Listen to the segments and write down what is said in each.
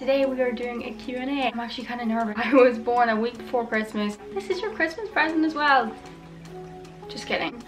Today we are doing a Q&A. I'm actually kind of nervous. I was born a week before Christmas. This is your Christmas present as well. Just kidding.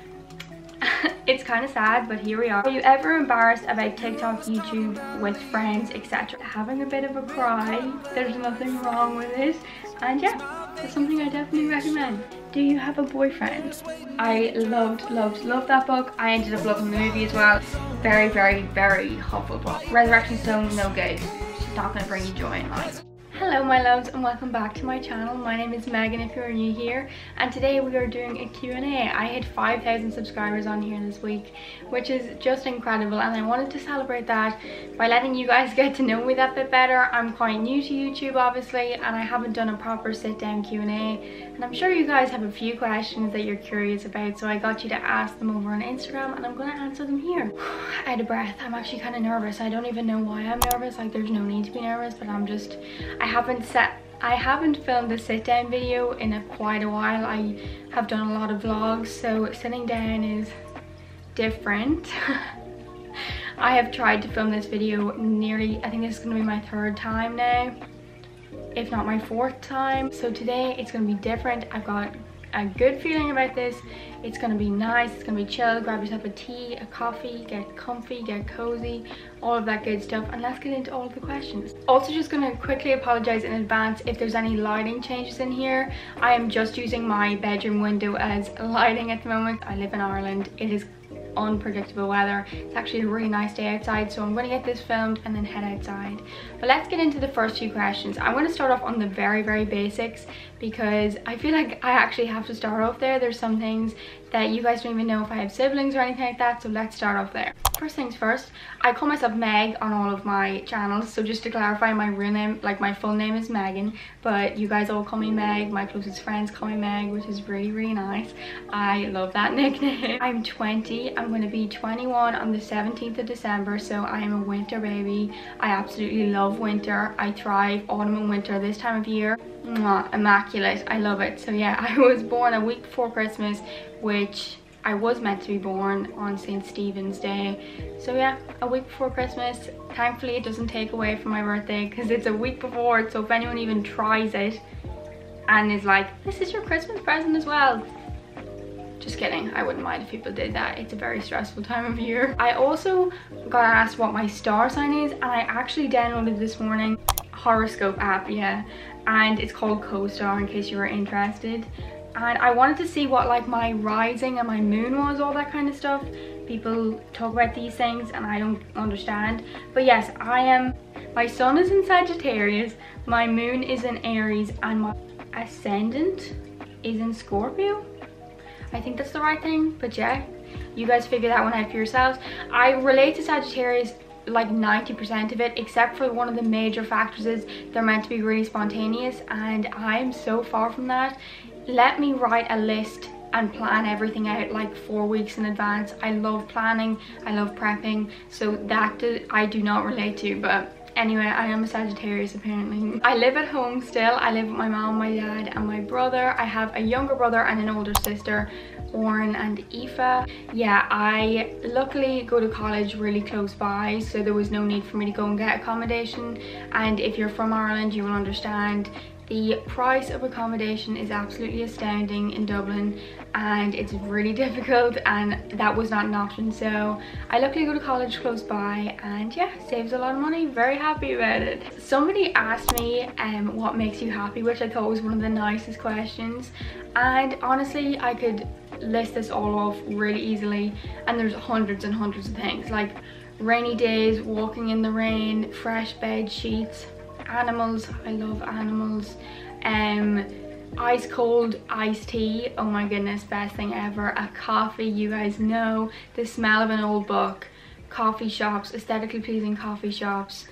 It's kind of sad, but here we are. Are you ever embarrassed about TikTok, YouTube, with friends, etc.? Having a bit of a cry. There's nothing wrong with it. And yeah, it's something I definitely recommend. Do you have a boyfriend? I loved that book. I ended up loving the movie as well. Very, very, very hopeful book. Resurrection Stone, no good. She's not going to bring you joy in life. Hello my loves and welcome back to my channel. My name is Megan if you're new here, and today we are doing a Q&A. I hit 5,000 subscribers on here this week, which is just incredible, and I wanted to celebrate that by letting you guys get to know me that bit better. I'm quite new to YouTube obviously, and I haven't done a proper sit down Q&A, and I'm sure you guys have a few questions that you're curious about, so I got you to ask them over on Instagram and I'm going to answer them here. Out of breath. I'm actually kind of nervous. I don't even know why I'm nervous. Like, there's no need to be nervous, but I haven't filmed a sit down video in quite a while. I have done a lot of vlogs, so sitting down is different. I have tried to film this video nearly, I think this is going to be my third time now, if not my fourth time. So today it's going to be different. I've got a good feeling about this. It's going to be nice, it's going to be chill. Grab yourself a tea, a coffee, get comfy, get cozy, all of that good stuff, and let's get into all of the questions. Also, just going to quickly apologize in advance if there's any lighting changes in here. I am just using my bedroom window as lighting at the moment. I live in Ireland. It is unpredictable weather. It's actually a really nice day outside, so I'm going to get this filmed and then head outside. But let's get into the first few questions. I'm going to start off on the very basics because I feel like I actually have to start off there. There's some things that you guys don't even know if I have siblings or anything like that, so let's start off there. First things first, I call myself Meg on all of my channels, so just to clarify, my real name, like my full name is Megan, but you guys all call me Meg. My closest friends call me Meg, which is really nice. I love that nickname. I'm 20. I'm going to be 21 on the 17th of December, so I am a winter baby. I absolutely love winter. I thrive autumn and winter this time of year. Mwah, immaculate. I love it. So yeah, I was born a week before Christmas, which I was meant to be born on St. Stephen's Day. So yeah, a week before Christmas. Thankfully it doesn't take away from my birthday because it's a week before it, so if anyone even tries it and is like, this is your Christmas present as well, just kidding. I wouldn't mind if people did that. It's a very stressful time of year. I also got asked what my star sign is, and I actually downloaded this morning horoscope app, yeah, and it's called Co-Star in case you were interested. And I wanted to see what like my rising and my moon was, all that kind of stuff. People talk about these things and I don't understand. But yes, my sun is in Sagittarius, my moon is in Aries, and my ascendant is in Scorpio. I think that's the right thing, but yeah, you guys figure that one out for yourselves. I relate to Sagittarius like 90% of it, except for one of the major factors is they're meant to be really spontaneous, and I'm so far from that. Let me write a list and plan everything out like 4 weeks in advance. I love planning, I love prepping, so that I do not relate to. But anyway, I am a Sagittarius apparently. I live at home still. I live with my mom, my dad and my brother. I have a younger brother and an older sister, Oren and Aoife. Yeah, I luckily go to college really close by, so there was no need for me to go and get accommodation. And if you're from Ireland, you will understand the price of accommodation is absolutely astounding in Dublin, and it's really difficult, and that was not an option. So I luckily go to college close by, and yeah, saves a lot of money. Very happy about it. Somebody asked me what makes you happy, which I thought was one of the nicest questions, and honestly I could list this all off really easily, and there's hundreds and hundreds of things, like rainy days, walking in the rain, fresh bed sheets, animals, I love animals, ice cold iced tea, oh my goodness, best thing ever, a coffee, you guys know, the smell of an old book, coffee shops, aesthetically pleasing coffee shops,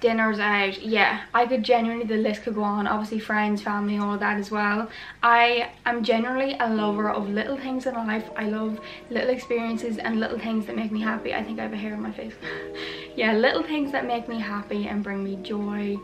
dinners out. Yeah, I could genuinely, the list could go on. Obviously friends, family, all of that as well. I am generally a lover of little things in life. I love little experiences and little things that make me happy. I think I have a hair on my face. Yeah, little things that make me happy and bring me joy,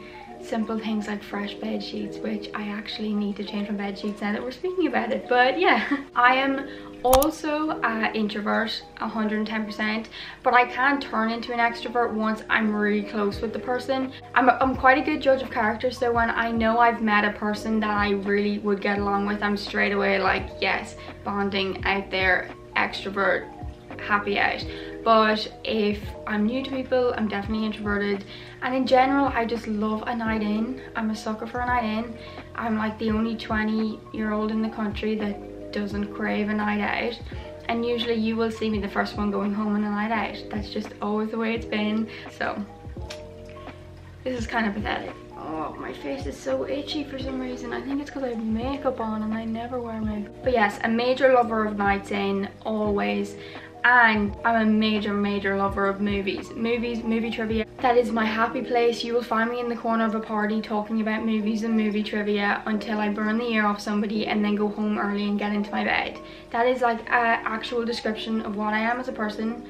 simple things like fresh bed sheets, which I actually need to change my bed sheets now that we're speaking about it. But yeah, I am also an introvert 110%, but I can turn into an extrovert once I'm really close with the person. I'm quite a good judge of character, so when I know I've met a person that I really would get along with, I'm straight away like, yes, bonding out there, extrovert, happy out. But if I'm new to people, I'm definitely introverted, and in general I just love a night in. I'm a sucker for a night in. I'm like the only 20-year-old in the country that doesn't crave a night out, and usually you will see me the first one going home on a night out. That's just always the way it's been. So this is kind of pathetic. Oh, my face is so itchy for some reason. I think it's because I have makeup on and I never wear makeup. But yes, a major lover of nights in, always. And I'm a major lover of movies, movie trivia. That is my happy place. You will find me in the corner of a party talking about movies and movie trivia until I burn the ear off somebody and then go home early and get into my bed. That is like an actual description of what I am as a person.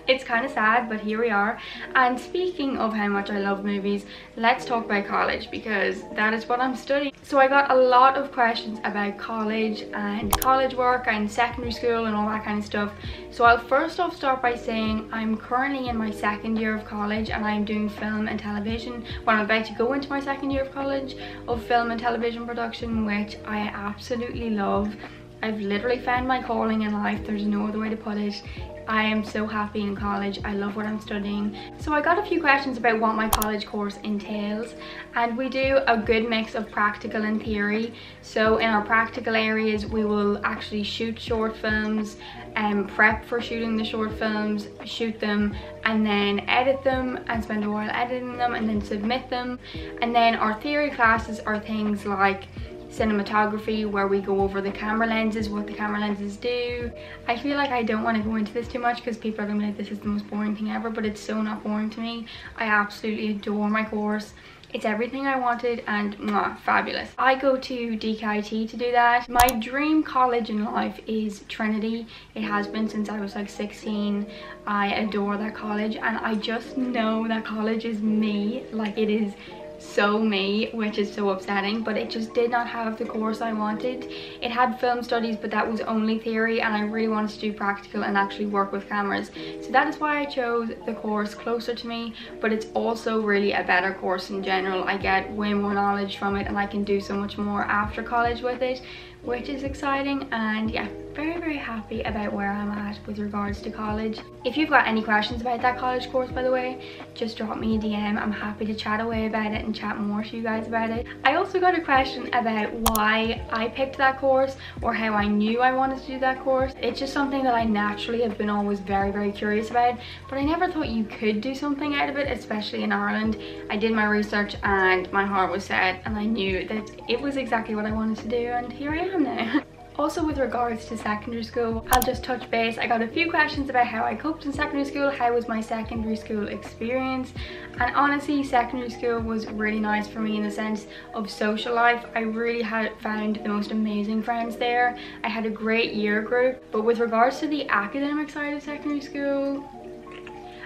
It's kind of sad, but here we are. And speaking of how much I love movies, let's talk about college, because that is what I'm studying. So I got a lot of questions about college and college work and secondary school and all that kind of stuff. So I'll first off start by saying I'm currently in my second year of college and I'm doing film and television. Well, I'm about to go into my second year of college of film and television production, which I absolutely love. I've literally found my calling in life. There's no other way to put it. I am so happy in college. I love what I'm studying. So I got a few questions about what my college course entails, and we do a good mix of practical and theory. So in our practical areas, we will actually shoot short films and prep for shooting the short films, shoot them, and then edit them and spend a while editing them and then submit them. And then our theory classes are things like cinematography, where we go over the camera lenses, what the camera lenses do. I feel like I don't want to go into this too much because people are gonna be like, this is the most boring thing ever, but it's so not boring to me. I absolutely adore my course. It's everything I wanted and fabulous. I go to DKIT to do that. My dream college in life is Trinity. It has been since I was like 16. I adore that college, and I just know that college is me. Like, it is so me, which is so upsetting, but it just did not have the course I wanted. It had film studies, but that was only theory, and I really wanted to do practical and actually work with cameras. So that is why I chose the course closer to me, but it's also really a better course in general. I get way more knowledge from it and I can do so much more after college with it, which is exciting. And yeah, very happy about where I'm at with regards to college. If you've got any questions about that college course, by the way, just drop me a DM. I'm happy to chat away about it and chat more to you guys about it. I also got a question about why I picked that course or how I knew I wanted to do that course. It's just something that I naturally have been always very curious about, but I never thought you could do something out of it, especially in Ireland. I did my research and my heart was set, and I knew that it was exactly what I wanted to do, and here I am now. Also, with regards to secondary school, I'll just touch base. I got a few questions about how I coped in secondary school, how was my secondary school experience, and honestly, secondary school was really nice for me in the sense of social life. I really had found the most amazing friends there. I had a great year group, but with regards to the academic side of secondary school,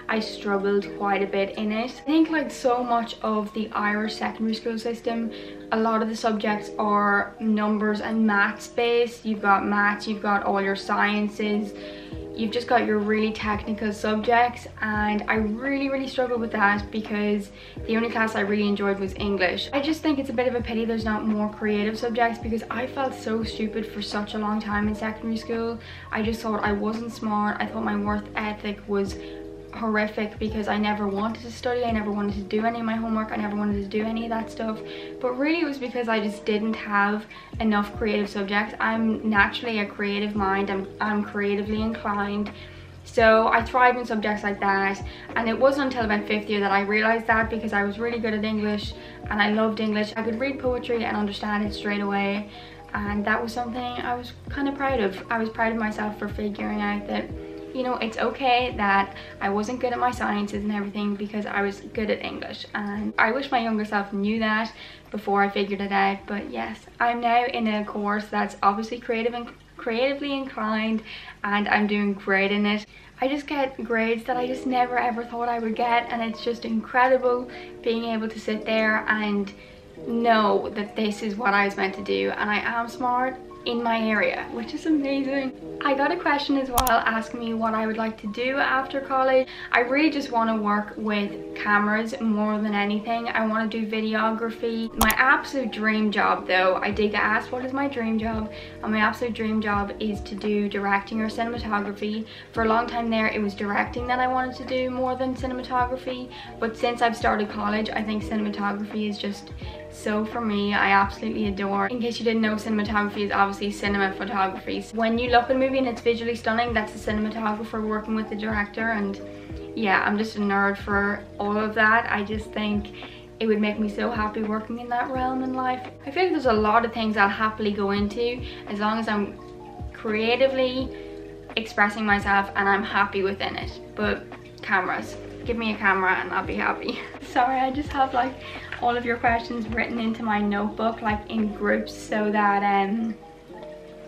I struggled quite a bit in it. I think like so much of the Irish secondary school system, a lot of the subjects are numbers and maths based. You've got maths, you've got all your sciences, you've just got your really technical subjects, and I really struggled with that because the only class I really enjoyed was English. I just think it's a bit of a pity there's not more creative subjects, because I felt so stupid for such a long time in secondary school. I just thought I wasn't smart. I thought my work ethic was horrific because I never wanted to study, I never wanted to do any of my homework, I never wanted to do any of that stuff. But really it was because I just didn't have enough creative subjects. I'm naturally a creative mind, I'm creatively inclined, so I thrive in subjects like that. And it wasn't until about 5th year that I realized that, because I was really good at English and I loved English. I could read poetry and understand it straight away, and that was something I was kind of proud of. I was proud of myself for figuring out that, you know, it's okay that I wasn't good at my sciences and everything because I was good at English. And I wish my younger self knew that before I figured it out. But yes, I'm now in a course that's obviously creatively inclined, and I'm doing great in it. I just get grades that I just never ever thought I would get, and it's just incredible being able to sit there and know that this is what I was meant to do, and I am smart in my area, which is amazing. I got a question as well asking me what I would like to do after college. I really just want to work with cameras more than anything. I want to do videography. My absolute dream job though, I did get asked what is my dream job, and my absolute dream job is to do directing or cinematography. For a long time there it was directing that I wanted to do more than cinematography, but since I've started college I think cinematography is just so for me. I absolutely adore. In case you didn't know, cinematography is obviously cinema photography. When you look at a movie and it's visually stunning, that's a cinematographer working with the director, and yeah, I'm just a nerd for all of that. I just think it would make me so happy working in that realm in life. I feel like there's a lot of things I'll happily go into as long as I'm creatively expressing myself and I'm happy within it. But cameras, give me a camera and I'll be happy. Sorry, I just have like all of your questions written into my notebook like in groups so that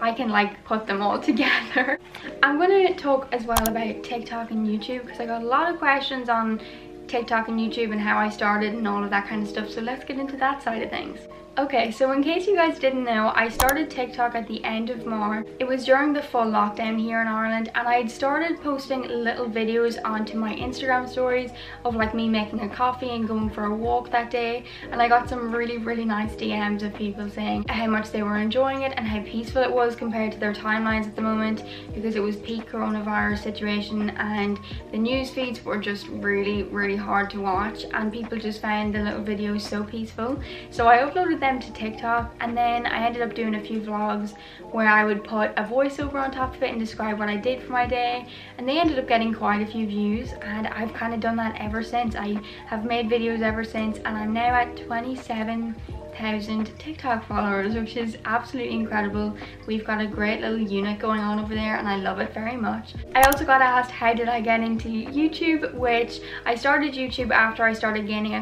I can like put them all together. I'm going to talk as well about TikTok and YouTube because I got a lot of questions on TikTok and YouTube and how I started and all of that kind of stuff, so let's get into that side of things. Okay, so in case you guys didn't know, I started TikTok at the end of March. It was during the full lockdown here in Ireland, and I had started posting little videos onto my Instagram stories of like me making a coffee and going for a walk that day, and I got some really nice DMs of people saying how much they were enjoying it and how peaceful it was compared to their timelines at the moment, because it was peak coronavirus situation and the news feeds were just really hard to watch, and people just found the little videos so peaceful. So I uploaded them to TikTok, and then I ended up doing a few vlogs where I would put a voiceover on top of it and describe what I did for my day, and they ended up getting quite a few views, and I've kind of done that ever since. I have made videos ever since, and I'm now at 27,000 TikTok followers, which is absolutely incredible. We've got a great little unit going on over there and I love it very much. I also got asked how did I get into YouTube, which I started YouTube after I started gaining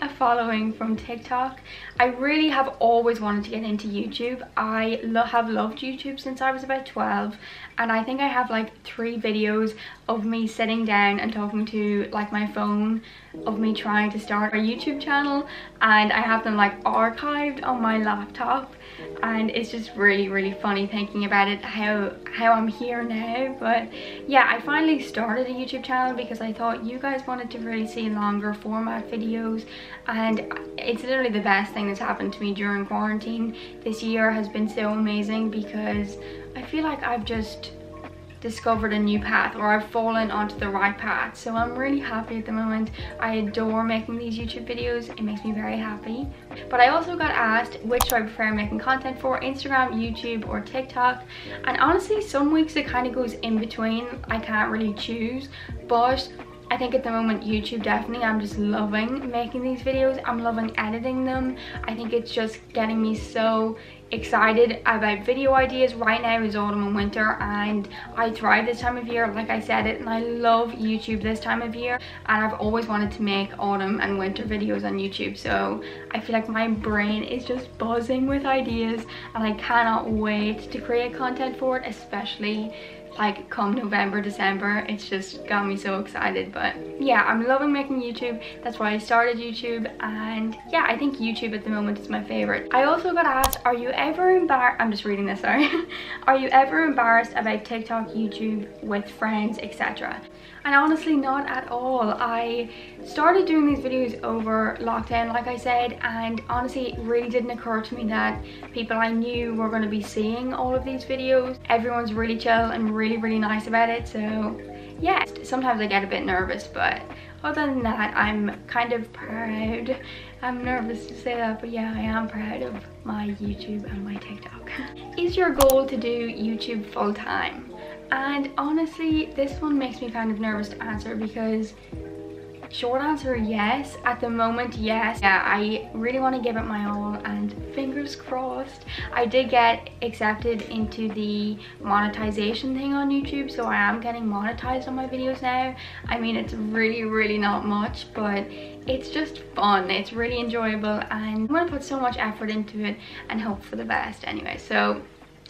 a following from TikTok. I really have always wanted to get into YouTube. I have loved YouTube since I was about 12, and I think I have like 3 videos of me sitting down and talking to like my phone of me trying to start a YouTube channel, and I have them like archived on my laptop, and it's just really funny thinking about it, how I'm here now. But yeah, I finally started a YouTube channel because I thought you guys wanted to really see longer format videos, and it's literally the best thing that's happened to me during quarantine. This year has been so amazing because I feel like I've just discovered a new path, or I've fallen onto the right path, so I'm really happy at the moment. I adore making these YouTube videos, it makes me very happy. But I also got asked which do I prefer making content for, Instagram, YouTube or TikTok, and honestly some weeks it kind of goes in between. I can't really choose, but I think at the moment YouTube definitely. I'm just loving making these videos. I'm loving editing them. I think it's just getting me so excited about video ideas. Right now is autumn and winter, and I thrive this time of year, like I said it, and I love YouTube this time of year, and I've always wanted to make autumn and winter videos on YouTube, so I feel like my brain is just buzzing with ideas and I cannot wait to create content for it, especially like come November, December. It's just got me so excited. But yeah, I'm loving making YouTube. That's why I started YouTube, and yeah, I think YouTube at the moment is my favorite. I also got asked, are you ever embarrassed, I'm just reading this, sorry. Are you ever embarrassed about TikTok, YouTube with friends, etc.? And honestly, not at all. I started doing these videos over lockdown, like I said, and honestly it really didn't occur to me that people I knew were going to be seeing all of these videos. Everyone's really chill and really nice about it, so yeah, sometimes I get a bit nervous, but other than that I'm kind of proud. I'm nervous to say that, but yeah, I am proud of my YouTube and my TikTok. Is your goal to do YouTube full time? And honestly, this one makes me kind of nervous to answer because short answer, yes. At the moment, yes. Yeah, I really want to give it my all, and fingers crossed. I did get accepted into the monetization thing on YouTube, so I am getting monetized on my videos now. I mean, it's really not much, but it's just fun. It's really enjoyable, and I'm going to put so much effort into it and hope for the best anyway. So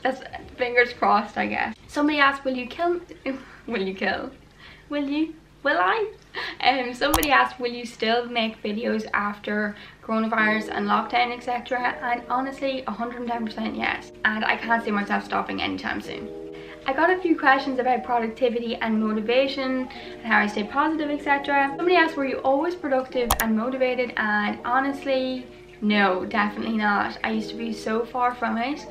that's fingers crossed, I guess. Somebody asked, will you kill? Will you kill? Will you? Will I? Somebody asked, will you still make videos after coronavirus and lockdown, etc.? And honestly, 110% yes. And I can't see myself stopping anytime soon. I got a few questions about productivity and motivation and how I stay positive, etc. Somebody asked, were you always productive and motivated? And honestly, no, definitely not. I used to be so far from it.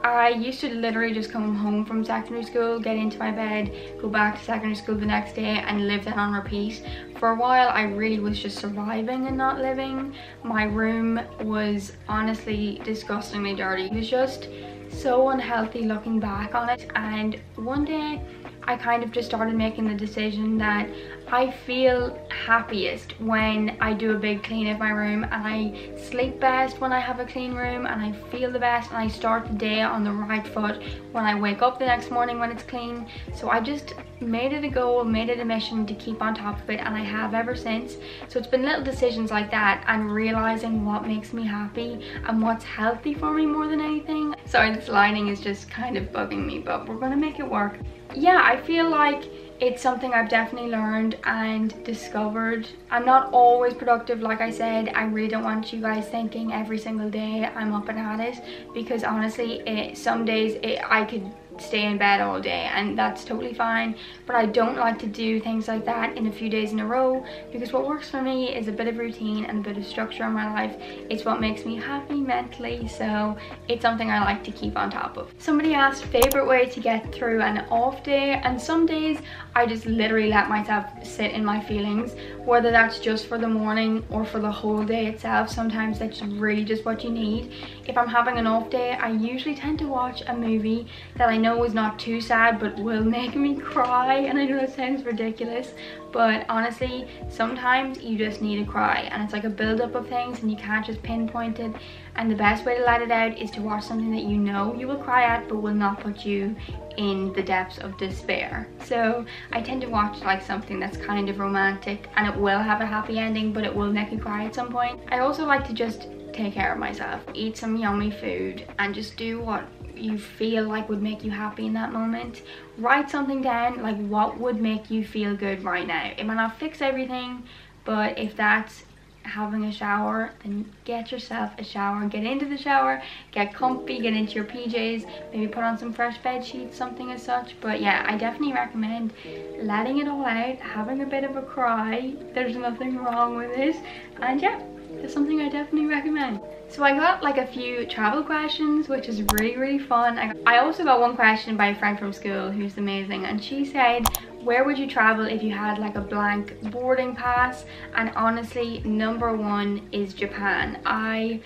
I used to literally just come home from secondary school, get into my bed, go back to secondary school the next day and live that on repeat. For a while I really was just surviving and not living. My room was honestly disgustingly dirty. It was just so unhealthy looking back on it, and one day I kind of just started making the decision that I feel happiest when I do a big clean of my room, and I sleep best when I have a clean room, and I feel the best, and I start the day on the right foot when I wake up the next morning when it's clean. So I just made it a goal, made it a mission to keep on top of it, and I have ever since. So it's been little decisions like that and realizing what makes me happy and what's healthy for me more than anything. Sorry, this lighting is just kind of bugging me, but we're gonna make it work. Yeah, I feel like it's something I've definitely learned and discovered. I'm not always productive, like I said. I really don't want you guys thinking every single day I'm up and at it, because honestly, some days I could stay in bed all day and that's totally fine, but I don't like to do things like that in a few days in a row, because what works for me is a bit of routine and a bit of structure in my life. It's what makes me happy mentally, so it's something I like to keep on top of. Somebody asked favorite way to get through an off day, and some days I just literally let myself sit in my feelings, whether that's just for the morning or for the whole day itself. Sometimes that's really just what you need. If I'm having an off day, I usually tend to watch a movie that I know is not too sad but will make me cry, and I know that sounds ridiculous, but honestly sometimes you just need a cry, and it's like a build-up of things and you can't just pinpoint it, and the best way to let it out is to watch something that you know you will cry at but will not put you in the depths of despair. So I tend to watch like something that's kind of romantic, and it will have a happy ending but it will make you cry at some point. I also like to just take care of myself, eat some yummy food, and just do what you feel like would make you happy in that moment. Write something down, like what would make you feel good right now. It might not fix everything, but if that's having a shower, then get yourself a shower, get into the shower, get comfy, get into your PJs, maybe put on some fresh bed sheets, something as such. But yeah, I definitely recommend letting it all out, having a bit of a cry. There's nothing wrong with it, and yeah, it's something I definitely recommend. So I got like a few travel questions, which is really fun. I also got one question by a friend from school who's amazing, and she said, where would you travel if you had like a blank boarding pass? And honestly, number one is Japan. I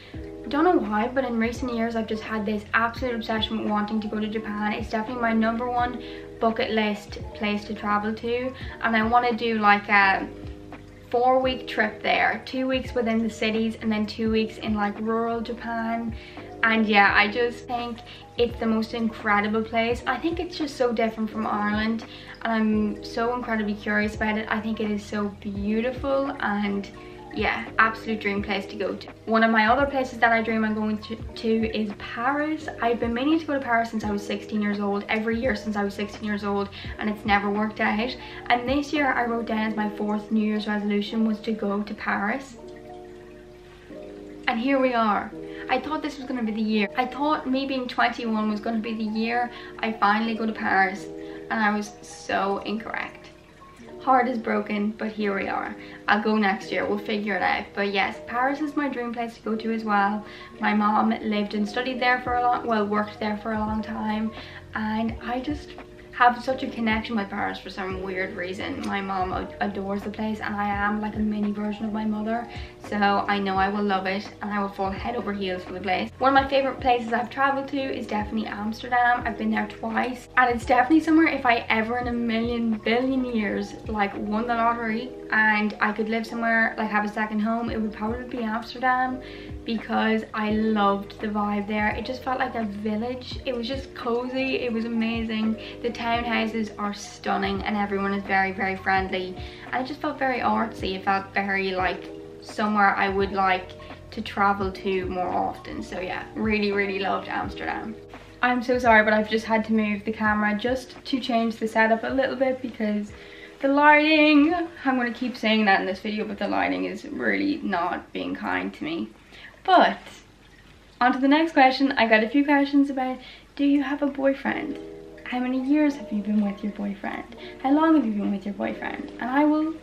don't know why, but in recent years I've just had this absolute obsession with wanting to go to Japan. It's definitely my number one bucket list place to travel to, and I want to do like a 4-week trip there, 2 weeks within the cities and then 2 weeks in like rural Japan. And yeah, I just think it's the most incredible place. I think it's just so different from Ireland, and I'm so incredibly curious about it. I think it is so beautiful, and yeah, absolute dream place to go to. One of my other places that I dream of going to is Paris. I've been meaning to go to Paris since I was 16 years old, every year since I was 16 years old, and it's never worked out. And this year I wrote down as my 4th New Year's resolution was to go to Paris. And here we are. I thought this was going to be the year. I thought me being 21 was going to be the year I finally go to Paris, and I was so incorrect. Heart is broken, but here we are. I'll go next year, we'll figure it out. But yes, Paris is my dream place to go to as well. My mom lived and studied there for worked there for a long time, and I just have such a connection with Paris for some weird reason. My mom adores the place, and I am like a mini version of my mother, so I know I will love it and I will fall head over heels for the place. One of my favorite places I've traveled to is definitely Amsterdam. I've been there twice, and it's definitely somewhere if I ever in a million billion years like won the lottery and I could live somewhere, like have a second home, it would probably be Amsterdam, because I loved the vibe there. It just felt like a village. It was just cozy, it was amazing. The townhouses are stunning and everyone is very friendly, and it just felt very artsy. It felt very like somewhere I would like to travel to more often. So yeah, really loved Amsterdam. I'm so sorry, but I've just had to move the camera just to change the setup a little bit because the lighting, I'm going to keep saying that in this video, but the lighting is really not being kind to me. But on to the next question. I got a few questions about, do you have a boyfriend? How many years have you been with your boyfriend? How long have you been with your boyfriend? And I will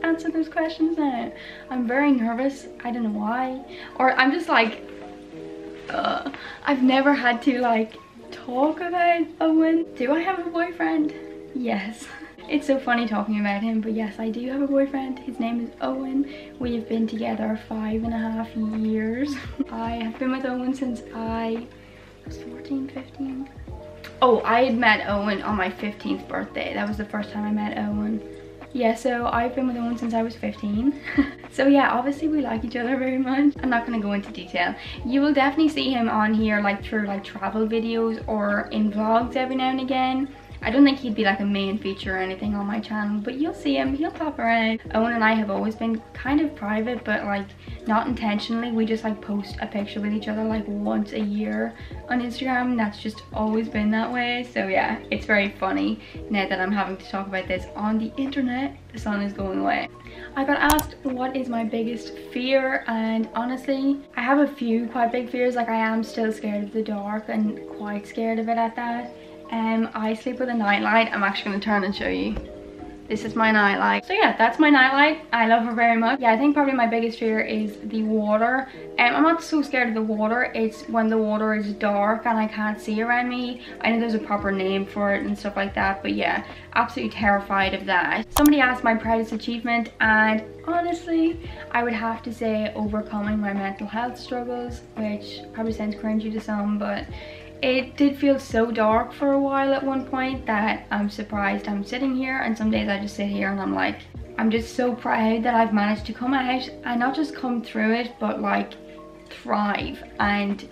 answer those questions now. I'm very nervous. I don't know why. Or I'm just like, I've never had to like talk about Owen. Do I have a boyfriend? Yes. It's so funny talking about him, but yes, I do have a boyfriend. His name is Owen. We have been together 5.5 years. I have been with Owen since I was 14, 15. Oh, I had met Owen on my 15th birthday. That was the first time I met Owen. Yeah, so I've been with Owen since I was 15. So yeah, obviously we like each other very much. I'm not going to go into detail. You will definitely see him on here like through like travel videos or in vlogs every now and again. I don't think he'd be like a main feature or anything on my channel, but you'll see him, he'll pop around. Owen and I have always been kind of private, but like not intentionally. We just like post a picture with each other like once a year on Instagram, and that's just always been that way. So yeah, it's very funny now that I'm having to talk about this on the internet. The sun is going away. I got asked what is my biggest fear, and honestly I have a few quite big fears. Like I am still scared of the dark and quite scared of it at that. I sleep with a nightlight. I'm actually going to turn and show you. This is my nightlight. So yeah, that's my nightlight. I love her very much. Yeah, I think probably my biggest fear is the water. I'm not so scared of the water. It's when the water is dark and I can't see around me. I know there's a proper name for it and stuff like that, but yeah, absolutely terrified of that. Somebody asked my proudest achievement, and honestly, I would have to say overcoming my mental health struggles, which probably sounds cringy to some, but it did feel so dark for a while at one point that I'm surprised I'm sitting here, and some days I just sit here and I'm like, I'm just so proud that I've managed to come out and not just come through it, but like thrive and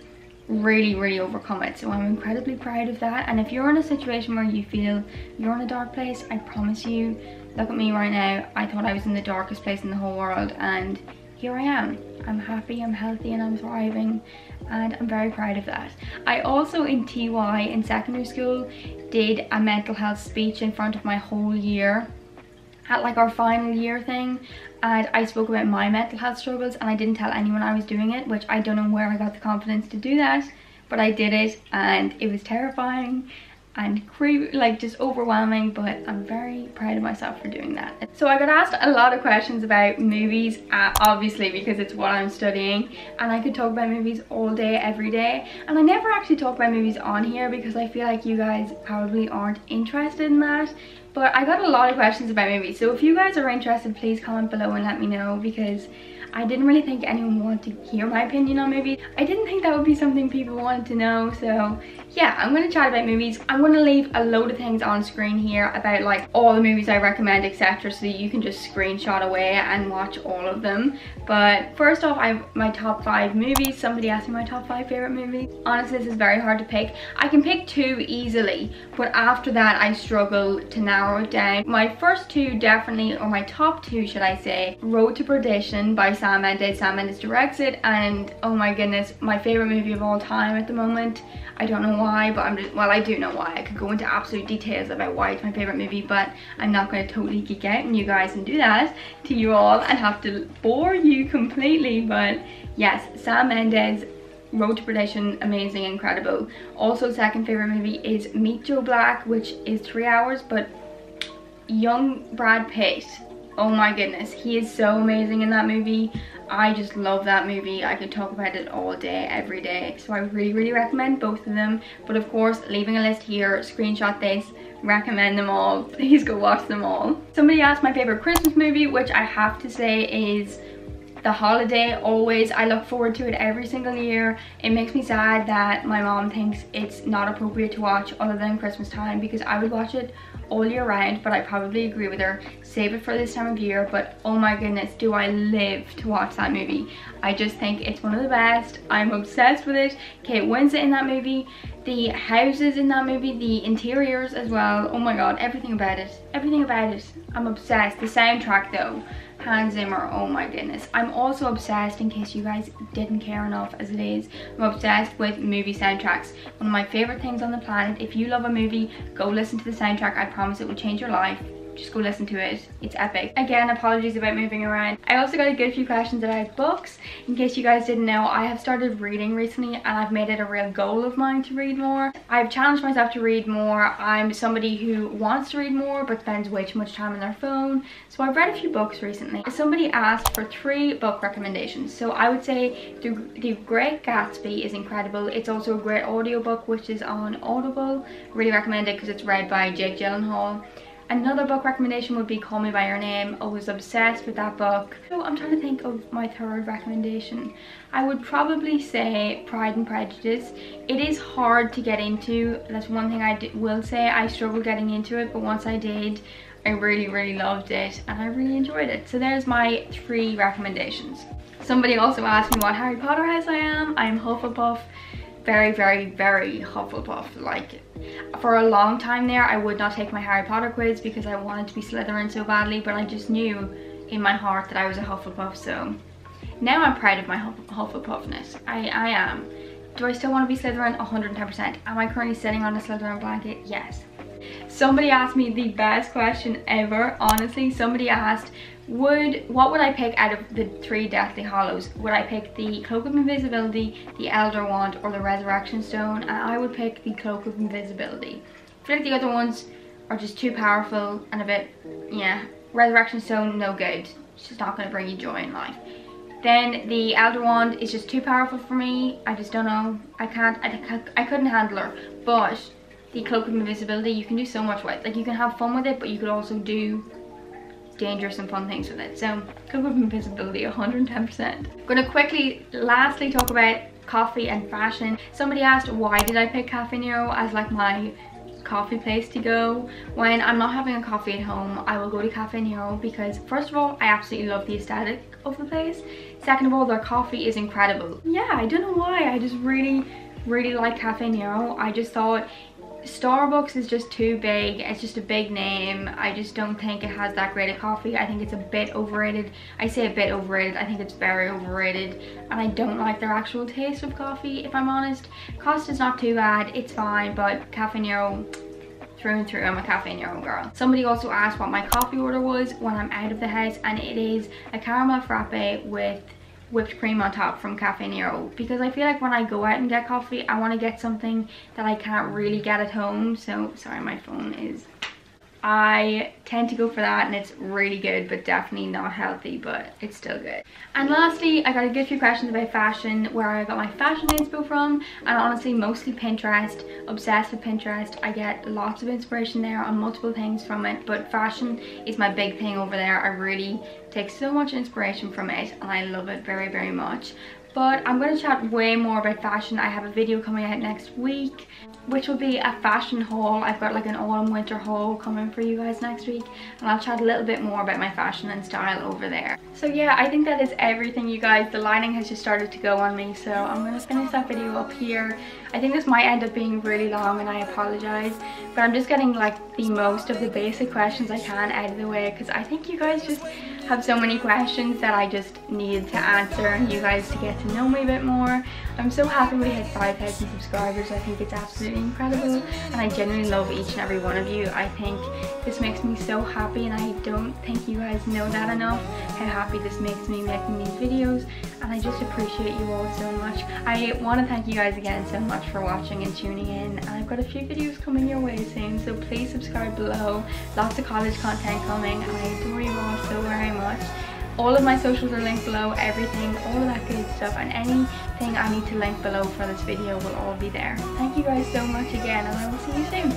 really overcome it. So I'm incredibly proud of that. And if you're in a situation where you feel you're in a dark place, I promise you, look at me right now. I thought I was in the darkest place in the whole world, and here I am. I'm happy, I'm healthy, and I'm thriving, and I'm very proud of that. I also in TY in secondary school did a mental health speech in front of my whole year at like our final year thing, and I spoke about my mental health struggles, and I didn't tell anyone I was doing it, which I don't know where I got the confidence to do that, but I did it, and it was terrifying and like just overwhelming, but I'm very proud of myself for doing that. So I got asked a lot of questions about movies, obviously because it's what I'm studying, and I could talk about movies all day every day, and I never actually talk about movies on here because I feel like you guys probably aren't interested in that. But I got a lot of questions about movies, so if you guys are interested, please comment below and let me know, because I didn't really think anyone wanted to hear my opinion on movies. I didn't think that would be something people wanted to know, so yeah, I'm going to chat about movies. I'm going to leave a load of things on screen here about like all the movies I recommend, etc., so that you can just screenshot away and watch all of them. But first off, I have my top 5 movies. Somebody asked me my top 5 favorite movies. Honestly, this is very hard to pick. I can pick 2 easily, but after that I struggle to narrow it down. My first 2 definitely, or my top 2 should I say, Road to Perdition by Sam Mendes. Sam Mendes directs it, and oh my goodness, my favorite movie of all time at the moment. I don't know why, but well, I do know why. I could go into absolute details about why it's my favorite movie, but I'm not going to totally geek out on you guys and do that to you all and have to bore you completely. But yes, Sam Mendes, Road to Perdition, amazing, incredible. Also, second favorite movie is Meet Joe Black, which is 3 hours, but young Brad Pitt, oh my goodness, he is so amazing in that movie. I just love that movie. I could talk about it all day, every day. So I really recommend both of them. But of course, leaving a list here, screenshot this, recommend them all. Please go watch them all. Somebody asked my favorite Christmas movie, which I have to say is The Holiday. Always, I look forward to it every single year. It makes me sad that my mom thinks it's not appropriate to watch other than Christmas time, because I would watch it all year round, but I probably agree with her. Save it for this time of year, but oh my goodness, do I live to watch that movie. I just think it's one of the best. I'm obsessed with it. Kate Winslet in that movie, the houses in that movie, the interiors as well. Oh my god, everything about it. Everything about it. I'm obsessed. The soundtrack though, Hans Zimmer, oh my goodness. I'm also obsessed, in case you guys didn't care enough as it is, I'm obsessed with movie soundtracks. One of my favorite things on the planet. If you love a movie, go listen to the soundtrack. I promise it will change your life. Just go listen to it. It's epic. Again, apologies about moving around. I also got a good few questions about books. In case you guys didn't know, I have started reading recently and I've made it a real goal of mine to read more. I've challenged myself to read more. I'm somebody who wants to read more but spends way too much time on their phone. So I've read a few books recently. Somebody asked for 3 book recommendations. So I would say The Great Gatsby is incredible. It's also a great audiobook which is on Audible. Really recommend it because it's read by Jake Gyllenhaal. Another book recommendation would be Call Me By Your Name. I was obsessed with that book. So I'm trying to think of my 3rd recommendation. I would probably say Pride and Prejudice. It is hard to get into. That's one thing I will say. I struggled getting into it, but once I did, I really loved it and I really enjoyed it. So there's my 3 recommendations. Somebody also asked me what Harry Potter house I am. I'm Hufflepuff. Very Hufflepuff. Like, for a long time there I would not take my Harry Potter quiz because I wanted to be Slytherin so badly, but I just knew in my heart that I was a Hufflepuff. So now I'm proud of my Hufflepuffness. I am. Do I still want to be Slytherin? 110%. Am I currently sitting on a Slytherin blanket? Yes. Somebody asked me the best question ever, honestly. Somebody asked, what would I pick out of the 3 Deathly Hallows? Would I pick the Cloak of Invisibility, the Elder Wand, or the Resurrection Stone? And I would pick the Cloak of Invisibility. I feel like the other ones are just too powerful and a bit, yeah. Resurrection Stone, no good. It's just not going to bring you joy in life. Then the Elder Wand is just too powerful for me. I just don't know. I couldn't handle her. But the Cloak of Invisibility, you can do so much with. Like, you can have fun with it, but you could also do dangerous and fun things with it. So Cloak of Invisibility, 110%. Gonna quickly lastly talk about coffee and fashion. Somebody asked why did I pick Cafe Nero as like my coffee place to go. When I'm not having a coffee at home, I will go to Cafe Nero because first of all, I absolutely love the aesthetic of the place. Second of all, their coffee is incredible. Yeah, I don't know why, I just really like Cafe Nero. I just thought Starbucks is just too big. It's just a big name. I just don't think it has that great of coffee. I think it's a bit overrated. I say a bit overrated. I think it's very overrated. And I don't like their actual taste of coffee, if I'm honest. Cost is not too bad. It's fine. But Cafe Nero, through and through, I'm a Cafe Nero girl. Somebody also asked what my coffee order was when I'm out of the house. And it is a caramel frappe with whipped cream on top from Cafe Nero, because I feel like when I go out and get coffee, I want to get something that I can't really get at home. So sorry, my phone is, I tend to go for that and it's really good, but definitely not healthy, but it's still good. And lastly, I got a good few questions about fashion, where I got my fashion inspo from, and honestly mostly Pinterest. Obsessed with Pinterest. I get lots of inspiration there on multiple things from it, but fashion is my big thing over there. I really take so much inspiration from it and I love it very much. But I'm going to chat way more about fashion. I have a video coming out next week, which will be a fashion haul. I've got like an autumn winter haul coming for you guys next week, and I'll chat a little bit more about my fashion and style over there. So yeah, I think that is everything, you guys. The lighting has just started to go on me, so I'm going to finish that video up here. I think this might end up being really long and I apologize, but I'm just getting like the most of the basic questions I can out of the way, because I think you guys just have so many questions that I just need to answer and you guys to get to know me a bit more. I'm so happy we hit 5,000 subscribers. I think it's absolutely incredible and I genuinely love each and every one of you. I think this makes me so happy, and I don't think you guys know that enough, how happy this makes me making these videos, and I just appreciate you all so much. I want to thank you guys again so much for watching and tuning in, and I've got a few videos coming your way soon, so please subscribe below. Lots of college content coming and I adore you all so very much. All of my socials are linked below, everything, all of that good stuff, and anything I need to link below for this video will all be there. Thank you guys so much again, and I will see you soon.